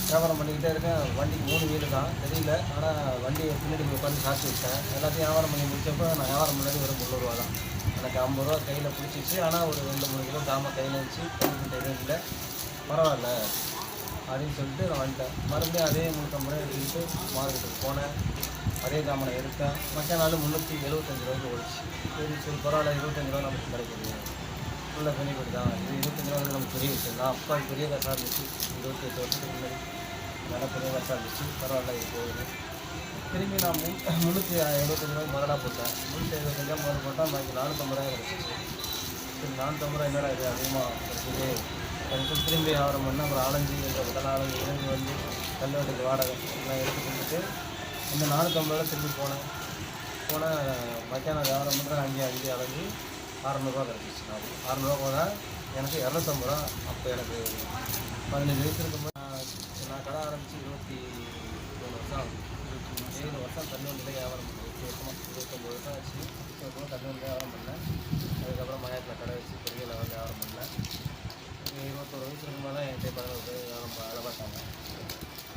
வியாபாரம் பண்ணிக்கிட்டே இருக்கேன். வண்டிக்கு 3 வீலு தான் தெரியல. ஆனால் வண்டியை பின்னாடி உட்காந்து சாத்தி விட்டேன். எல்லாத்தையும் வியாபாரம் பண்ணி முடிச்சப்போ நான் வியாபாரம் பண்ணது வெறும் ரூ. 300 தான். எனக்கு ரூ. 50 கையில் பிடிச்சிச்சு. ஆனால் ஒரு 2-3 கிலோ ஜாமான் கையில் இருந்துச்சு. கைக்கிட்ட எதுவும் இல்லை. பரவாயில்ல அப்படின்னு சொல்லிட்டு நான் வந்துட்டேன். மறுபடியும் அதே 350 ரூபாய் எடுத்துக்கிட்டு மார்க்கெட்டுக்கு போனேன். அதே ஜாமானை எடுத்தேன். மற்ற நாள் 375 ரூபாய்க்கு ஓடிச்சு. சரி பரவாயில்ல, 25 ரூபா நமக்கு கிடைக்குது. ஃபுல்லாக பெனிஃபிட் தான். இது 25 ரூபா நமக்கு பெரிய விஷயம் தான். அப்பா பெரிய காசாக இருந்துச்சு. 28 வருஷத்துக்கு முன்னாடி நல்ல பெரிய காசாக இருந்துச்சு. பரவாயில்ல இது போகுது. திரும்பி நான் 375 ரூபாய்க்கு முதலாக போட்டேன். 375 ரூபா முதல்ல போட்டால் பாக்கி 450 ரூபாய் கிடச்சிச்சு. சரி 450 ரூபா என்னடா இது அதிகமாக கிடைக்குது அப்படின்னு திரும்பி வியாபாரம் பண்ணேன். அப்புறம் ஆலஞ்சி அலைஞ்சி இறங்கி வந்து கல்வெட்டுக்கு வாடகை எல்லாம் எடுத்து கொடுத்துட்டு இந்த 450 ரூபா திரும்பி போனேன். மத்தியானம் வியாபாரம் பண்ணுறேன். அங்கேயே அலைஞ்சி 600 கிடச்சிச்சு. 600 போனால் எனக்கு 250 ரூபா. அப்போ எனக்கு 15 வயசு இருக்கும்போது நான் கடை ஆரம்பித்து 23 வருஷம் ஆகுது. 7 வருஷம் தள்ளுவண்டியில் வியாபாரம் பண்ணேன். 8 வருஷமாக 29 வருஷம் ஆச்சு. 20 வருஷம் தள்ளுவண்டியில் வியாபாரம் பண்ணேன். அதுக்கப்புறம் மயாத்தில் கடை வச்சு பெரிய லெவலில் வியாபாரம் பண்ணேன். 21 வயசு இருக்கும்போது தான் என்கிட்ட 11 பேர் வியாபாரம் வேலை பார்த்தாங்க.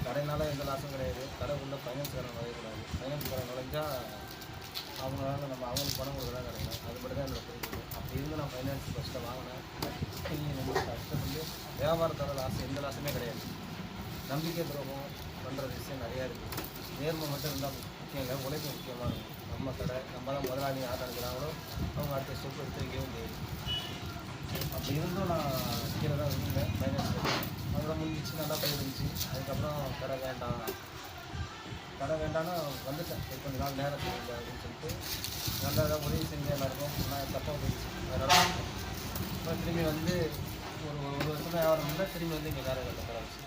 கடைனால எந்த லாஸும் கிடையாது. கடைக்குள்ளே ஃபைனான்ஸ்காரன் நுழையக்கூடாது. ஃபைனான்ஸ்காரன் நுழைஞ்சா அவங்களால அவங்களுக்கு பணம் கொடுக்க தான் கிடைக்கும். அது மட்டும் தான் என்னோட புரியுது. அப்படி இருந்து நான் ஃபைனான்ஸ் ஃபஸ்ட்டில் வாங்கினேன். நம்ம கஷ்டப்பட்டு வியாபாரத்தோட எந்த லாஸுமே கிடையாது. நம்பிக்கை துரோகம் பண்ணுற விஷயம் நிறையா இருக்குது. நேர்மை மட்டும் இருந்தால் முக்கியம் இல்லை, உழைப்பு முக்கியமாக இருக்கும். நம்ம கடை நம்ம தான் முதலாளி யார் நினைக்கிறாங்களோ அவங்க அடுத்த ஸ்டெப் எடுத்து வைக்கவே முடியாது. அப்படி இருந்தும் நான் கீழே தான் இருந்தேன் ஃபைனான்ஸ். அதோட முடிஞ்சிச்சு, நல்லா போயிருந்துச்சு. அதுக்கப்புறம் கடை வேண்டாம்னா வந்துட்டேன். கொஞ்ச நாள் நேரத்தில் இல்லை அப்படின்னு சொல்லிட்டு நல்லா தான் உதவி செஞ்சு எல்லாருக்கும் நான் தப்பாக போயிடுச்சு. அதனால் அப்புறம் திரும்பி வந்து ஒரு வருஷம் தான் வியாபாரம் இருந்தால் திரும்பி வந்து இங்கே வேறு கடை வச்சு